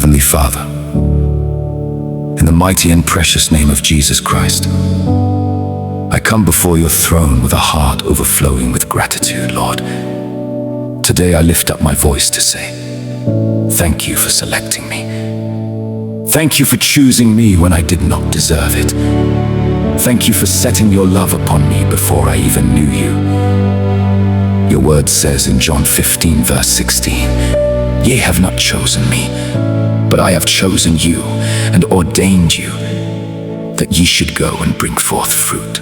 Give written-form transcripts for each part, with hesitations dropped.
Heavenly Father, in the mighty and precious name of Jesus Christ, I come before your throne with a heart overflowing with gratitude, Lord. Today I lift up my voice to say, thank you for selecting me. Thank you for choosing me when I did not deserve it. Thank you for setting your love upon me before I even knew you. Your word says in John 15 verse 16, ye have not chosen me, but I have chosen you and ordained you, that ye should go and bring forth fruit.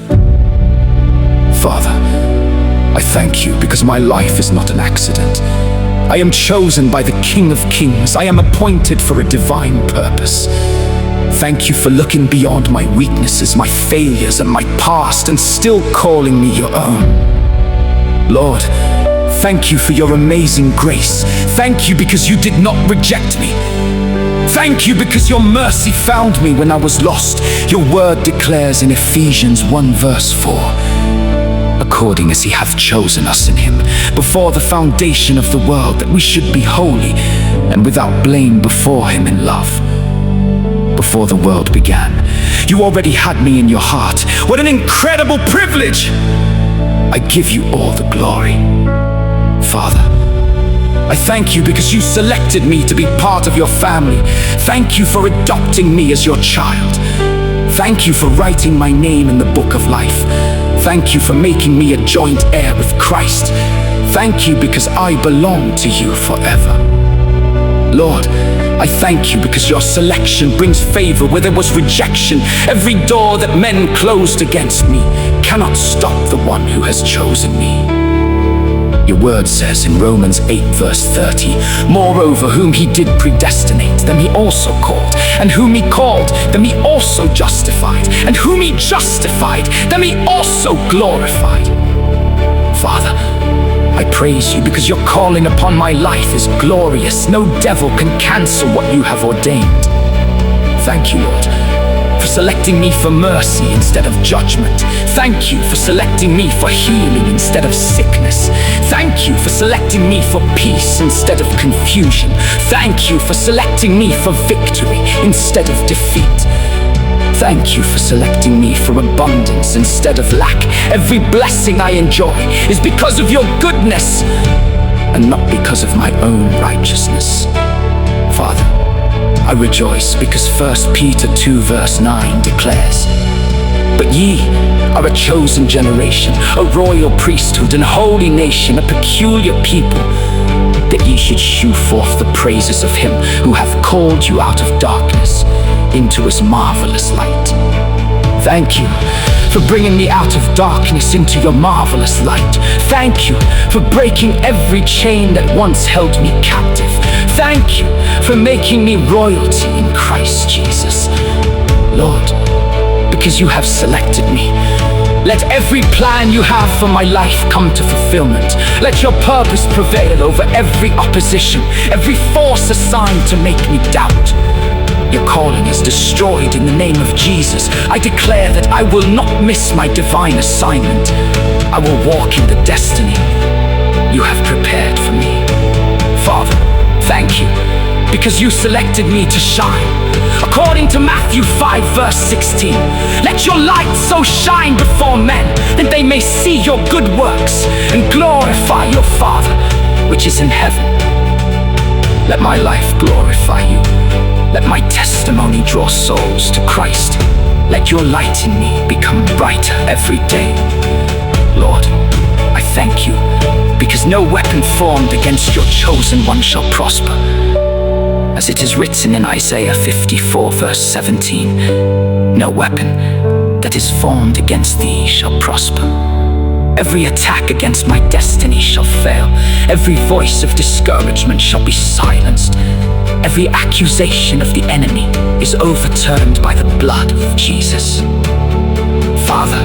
Father, I thank you because my life is not an accident. I am chosen by the King of Kings. I am appointed for a divine purpose. Thank you for looking beyond my weaknesses, my failures, and my past, and still calling me your own. Lord, thank you for your amazing grace. Thank you because you did not reject me. Thank you because your mercy found me when I was lost. Your word declares in Ephesians 1 verse 4, according as he hath chosen us in him before the foundation of the world, that we should be holy and without blame before him in love. Before the world began, you already had me in your heart. What an incredible privilege! I give you all the glory. Father, I thank you because you selected me to be part of your family. Thank you for adopting me as your child. Thank you for writing my name in the book of life. Thank you for making me a joint heir with Christ. Thank you because I belong to you forever. Lord, I thank you because your selection brings favor where there was rejection. Every door that men closed against me cannot stop the one who has chosen me. Your word says in Romans 8 verse 30, moreover, whom he did predestinate, them he also called, and whom he called, them he also justified, and whom he justified, them he also glorified. Father, I praise you because your calling upon my life is glorious. No devil can cancel what you have ordained. Thank you, Lord, for selecting me for mercy instead of judgment. Thank you for selecting me for healing instead of sickness. Thank you for selecting me for peace instead of confusion. Thank you for selecting me for victory instead of defeat. Thank you for selecting me for abundance instead of lack. Every blessing I enjoy is because of your goodness and not because of my own righteousness. Father, I rejoice because 1 Peter 2 verse 9 declares, but ye are a chosen generation, a royal priesthood, and holy nation, a peculiar people, that ye should shew forth the praises of him who hath called you out of darkness into his marvelous light. Thank you for bringing me out of darkness into your marvelous light. Thank you for breaking every chain that once held me captive. Thank you for making me royalty in Christ Jesus. Lord, because you have selected me, let every plan you have for my life come to fulfillment. Let your purpose prevail over every opposition, every force assigned to make me doubt. Your calling is destroyed in the name of Jesus. I declare that I will not miss my divine assignment. I will walk in the destiny you have prepared for me. Father, thank you because you selected me to shine. According to Matthew 5 verse 16, let your light so shine before men that they may see your good works and glorify your Father which is in heaven. Let my life glorify you. Let my testimony draw souls to Christ. Let your light in me become brighter every day. Lord, I thank you because no weapon formed against your chosen one shall prosper. As it is written in Isaiah 54 verse 17, no weapon that is formed against thee shall prosper. Every attack against my destiny shall fail. Every voice of discouragement shall be silenced. Every accusation of the enemy is overturned by the blood of Jesus. Father,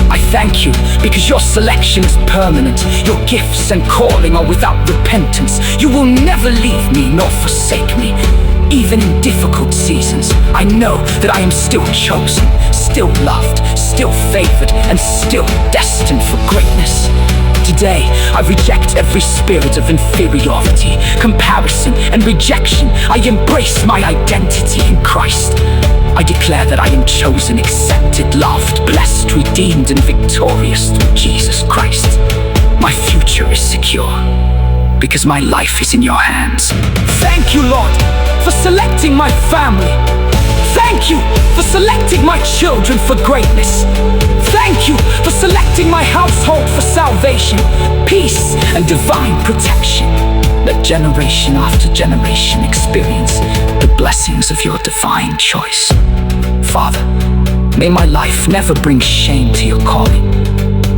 I thank you because your selection is permanent. Your gifts and calling are without repentance. You will never leave me nor forsake me. Even in difficult seasons, I know that I am still chosen, still loved, still favored, and still destined for greatness. Today, I reject every spirit of inferiority, comparison, and rejection. I embrace my identity in Christ. I declare that I am chosen, accepted, loved, blessed, redeemed, and victorious through Jesus Christ. My future is secure because my life is in your hands. Thank you, Lord, for selecting my family. Thank you for selecting my children for greatness. Thank you for selecting my household for salvation, peace, and divine protection. Let generation after generation experience the blessings of your divine choice. Father, may my life never bring shame to your calling.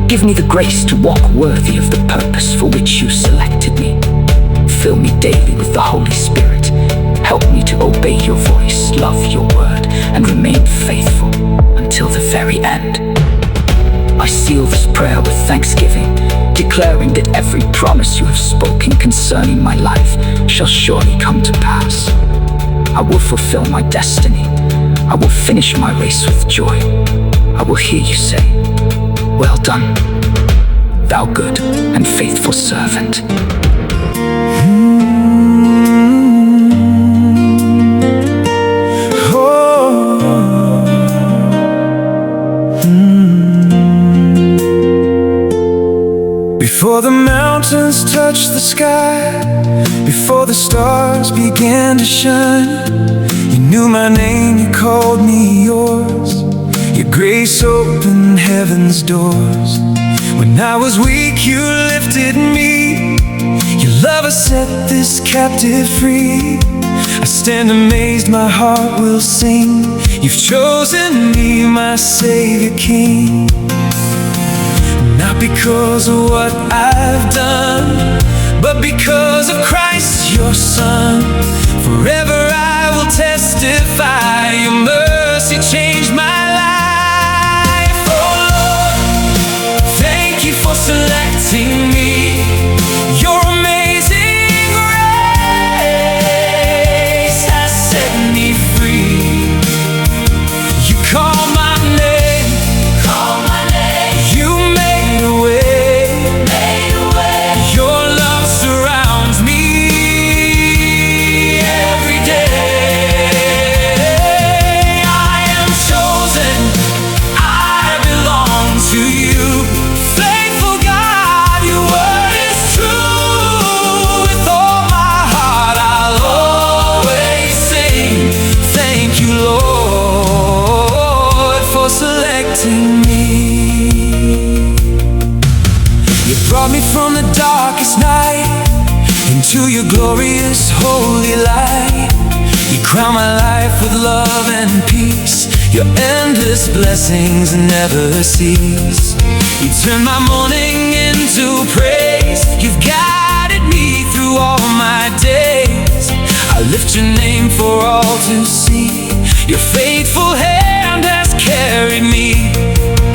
Give me the grace to walk worthy of the purpose for which you selected me. Fill me daily with the Holy Spirit. Help me to obey your voice, love your word, and remain faithful until the very end. I seal this prayer with thanksgiving, declaring that every promise you have spoken concerning my life shall surely come to pass. I will fulfill my destiny. I will finish my race with joy. I will hear you say, "Well done, thou good and faithful servant." Before the mountains touched the sky, before the stars began to shine, you knew my name, you called me yours. Your grace opened heaven's doors. When I was weak, you lifted me. Your love has set this captive free. I stand amazed, my heart will sing. You've chosen me, my Savior King. Not because of what I've done, but because of Christ, your Son. Forever I will testify, your mercy changed my life. Oh Lord, thank you for selecting me. Your amazing grace has set me free. You call my name, you made a way. Your love surrounds me every day. I am chosen, I belong to you. Faithful God, your word is true. With all my heart I'll always sing. Thank you, Lord, for selecting me. You brought me from the darkest night into your glorious holy light. You crown my life with love and peace. Your endless blessings never cease. You turn my mourning into praise. You've guided me through all my days. I lift your name for all to see. Your faithful hand has carried me.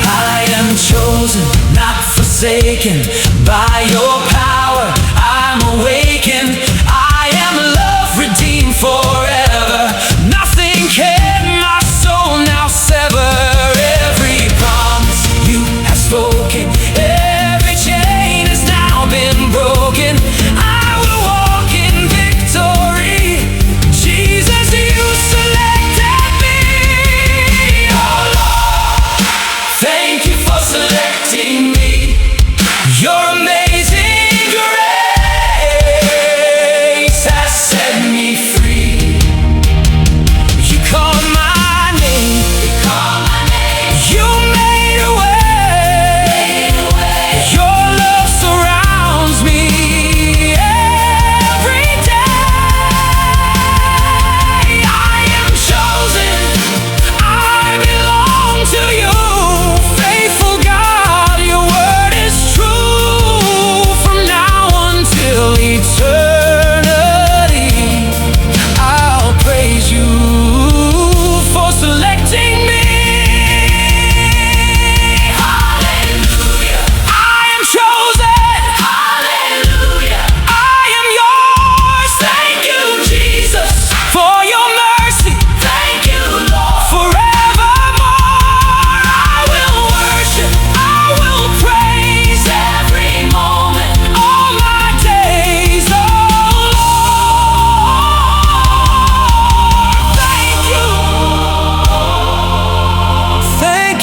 I am chosen, not forsaken. By your power I'm awakened. I am love redeemed forever. Nothing can my soul now sever. Every promise you have spoken, every chain has now been broken. I will walk in victory. Jesus, you selected me. Oh Lord, thank you for selecting me. You're amazing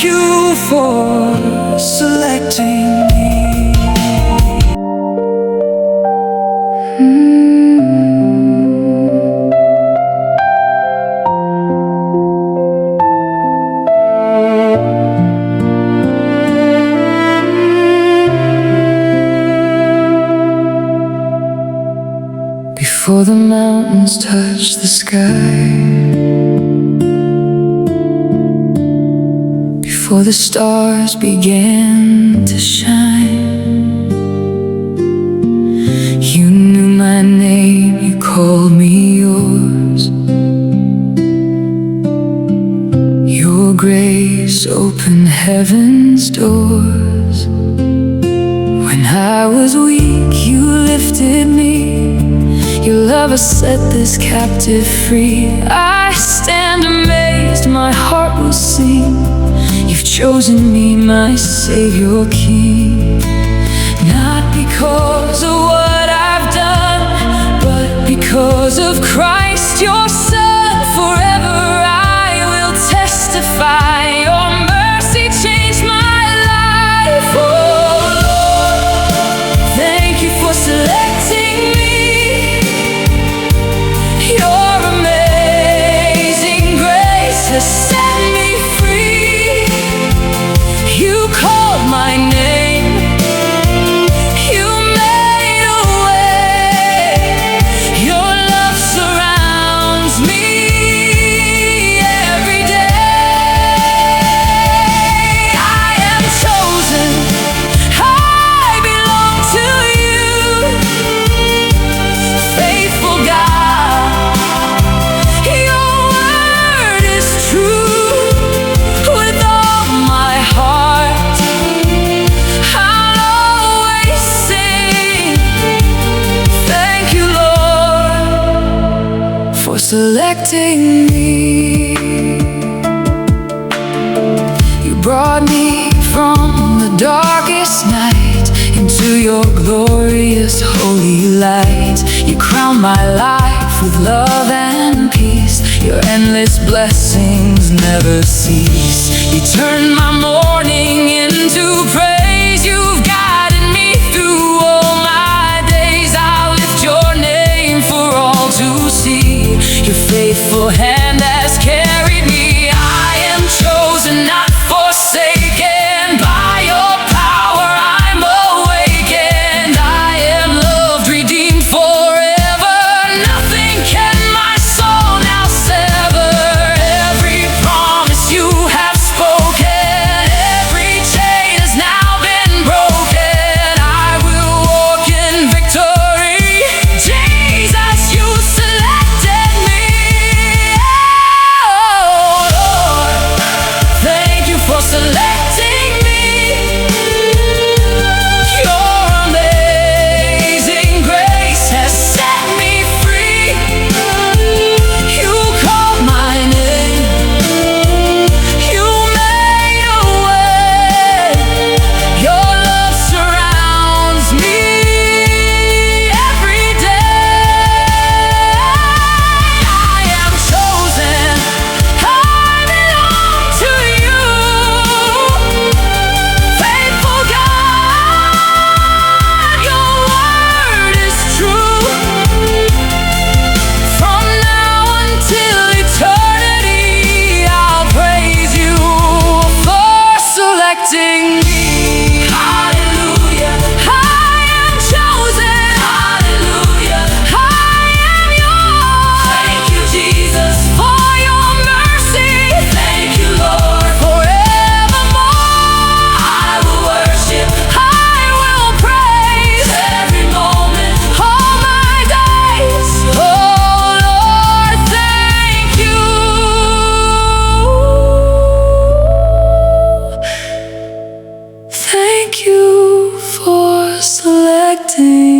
Thank you for selecting me. Before the mountains touch the sky, before the stars began to shine, you knew my name, you called me yours. Your grace opened heaven's doors. When I was weak, you lifted me. Your love has set this captive free. I stand amazed, my heart will sing. You've chosen me, my Savior King. Not because of what I've done, but because of Christ, your Son. Forever I will testify, your mercy changed my life. Oh Lord, thank you for selecting me. Your amazing grace has set me free. You called my name, you made a way. Your love surrounds me every day. I am chosen, I belong to you. Faithful God, your word is true. With all my heart, I'll always sing. Thank you, Lord, for selecting me. You brought me from the darkest night into your glorious holy light. You crowned my life with love and peace. Your endless blessings never cease. You turned my mourning into praise. You've guided me through all my days. I'll lift your name for all to see. Your faithful hand has carried me. I am chosen, not forsaken. By your power I'm awakened. I am loved, redeemed forever. Nothing can my soul now sever. Every promise you have spoken, every chain has now been broken. I will walk in victory. Jesus, you selected me. Oh Lord, thank you for selecting me. Your amazing grace has set me free. You called my name, you made a way. Your love surrounds me every day. I am chosen, I belong to you. Faithful God, your word is true. From now until eternity, I'll praise you for selecting me. Hallelujah, I am chosen. Hallelujah, I am yours. Thank you, Jesus, for your mercy. Thank you, Lord, forevermore. I will worship, I will praise every moment, all my days. Oh Lord, thank you. Thank you for selecting